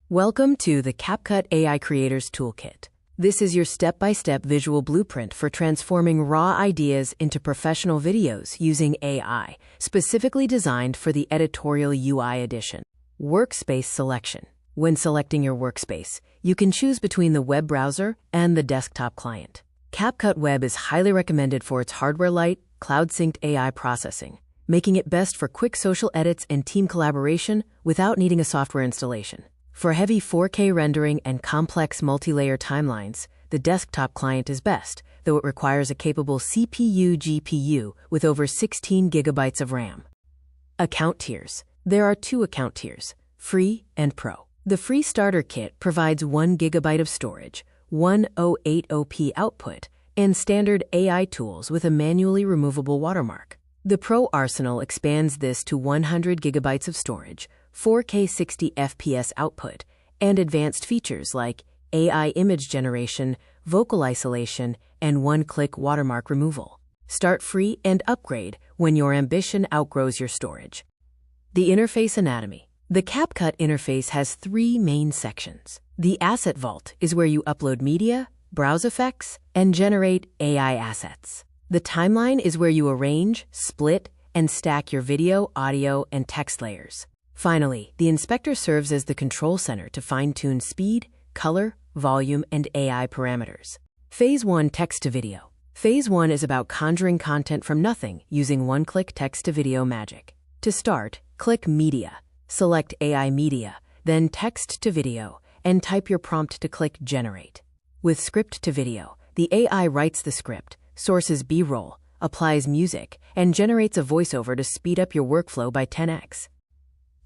Welcome to the CapCut AI Creators Toolkit. This is your step-by-step visual blueprint for transforming raw ideas into professional videos using AI, specifically designed for the editorial UI edition. Workspace selection. When selecting your workspace, you can choose between the web browser and the desktop client. CapCut Web is highly recommended for its hardware-light, cloud-synced AI processing, making it best for quick social edits and team collaboration without needing a software installation. For heavy 4K rendering and complex multi-layer timelines, the desktop client is best, though it requires a capable CPU/GPU with over 16 GB of RAM. Account tiers. There are two account tiers, Free and Pro. The Free Starter Kit provides 1 GB of storage, 1080p output, and standard AI tools with a manually removable watermark. The Pro Arsenal expands this to 100 GB of storage, 4K 60 FPS output, and advanced features like AI image generation, vocal isolation, and one-click watermark removal. Start free and upgrade when your ambition outgrows your storage. The interface anatomy. The CapCut interface has three main sections. The Asset Vault is where you upload media, browse effects, and generate AI assets. The Timeline is where you arrange, split, and stack your video, audio, and text layers. Finally, the Inspector serves as the control center to fine-tune speed, color, volume, and AI parameters. Phase 1 Text-to-Video. Phase 1 is about conjuring content from nothing using one-click text-to-video magic. To start, click Media, select AI Media, then Text-to-Video, and type your prompt to click Generate. With Script-to-Video, the AI writes the script, sources B-roll, applies music, and generates a voiceover to speed up your workflow by 10x.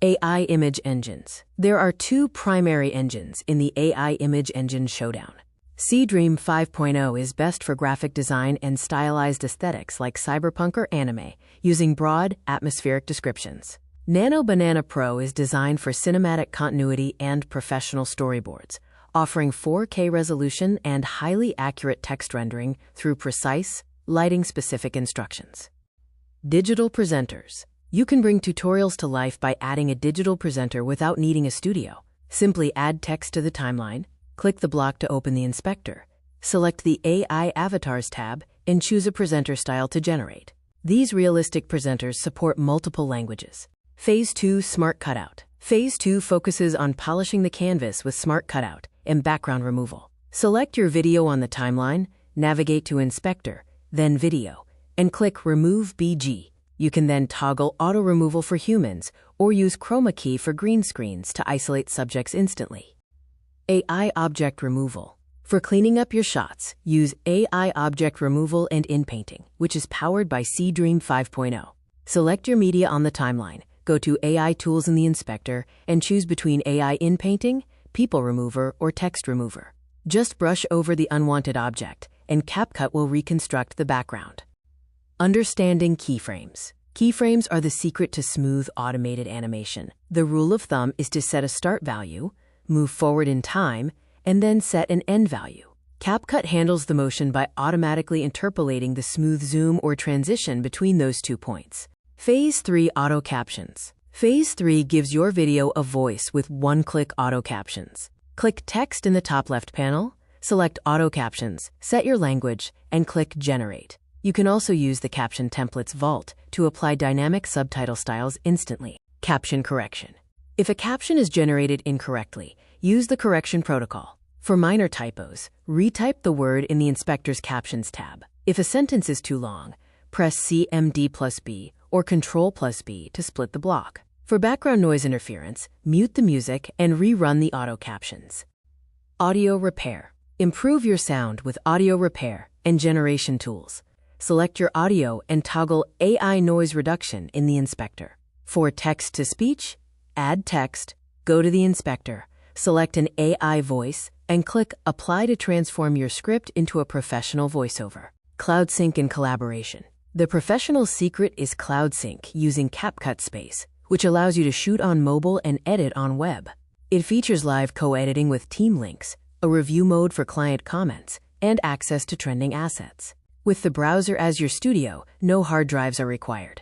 AI Image Engines. There are two primary engines in the AI Image Engine showdown. Seedream 5.0 is best for graphic design and stylized aesthetics like cyberpunk or anime, using broad, atmospheric descriptions. Nano Banana Pro is designed for cinematic continuity and professional storyboards, offering 4K resolution and highly accurate text rendering through precise, lighting-specific instructions. Digital presenters. You can bring tutorials to life by adding a digital presenter without needing a studio. Simply add text to the timeline, click the block to open the inspector, select the AI Avatars tab, and choose a presenter style to generate. These realistic presenters support multiple languages. Phase 2 Smart Cutout. Phase 2 focuses on polishing the canvas with Smart Cutout and background removal. Select your video on the timeline, navigate to Inspector, then Video, and click Remove BG. You can then toggle auto removal for humans or use chroma key for green screens to isolate subjects instantly. AI Object Removal. For cleaning up your shots, use AI Object Removal and Inpainting, which is powered by Seedream 5.0. Select your media on the timeline, go to AI Tools in the Inspector, and choose between AI Inpainting, People Remover, or Text Remover. Just brush over the unwanted object, and CapCut will reconstruct the background. Understanding keyframes. Keyframes are the secret to smooth automated animation. The rule of thumb is to set a start value, move forward in time, and then set an end value. CapCut handles the motion by automatically interpolating the smooth zoom or transition between those 2 points. Phase 3 Auto Captions. Phase 3 gives your video a voice with one-click auto captions. Click Text in the top left panel, select Auto Captions, set your language, and click Generate. You can also use the Caption Templates Vault to apply dynamic subtitle styles instantly. Caption Correction. If a caption is generated incorrectly, use the correction protocol. For minor typos, retype the word in the Inspector's Captions tab. If a sentence is too long, press CMD+B or Ctrl+B to split the block. For background noise interference, mute the music and rerun the auto captions. Audio Repair. Improve your sound with audio repair and generation tools. Select your audio and toggle AI Noise Reduction in the Inspector. For text-to-speech, add text, go to the Inspector, select an AI voice, and click Apply to transform your script into a professional voiceover. Cloud Sync and Collaboration. The professional secret is Cloud Sync using CapCut Space, which allows you to shoot on mobile and edit on web. It features live co-editing with team links, a review mode for client comments, and access to trending assets. With the browser as your studio, no hard drives are required.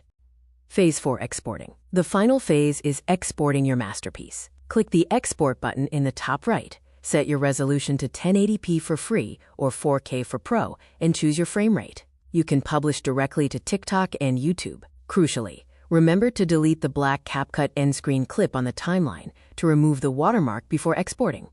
Phase 4 Exporting. The final phase is exporting your masterpiece. Click the Export button in the top right. Set your resolution to 1080p for free or 4K for Pro and choose your frame rate. You can publish directly to TikTok and YouTube. Crucially, remember to delete the black CapCut end screen clip on the timeline to remove the watermark before exporting.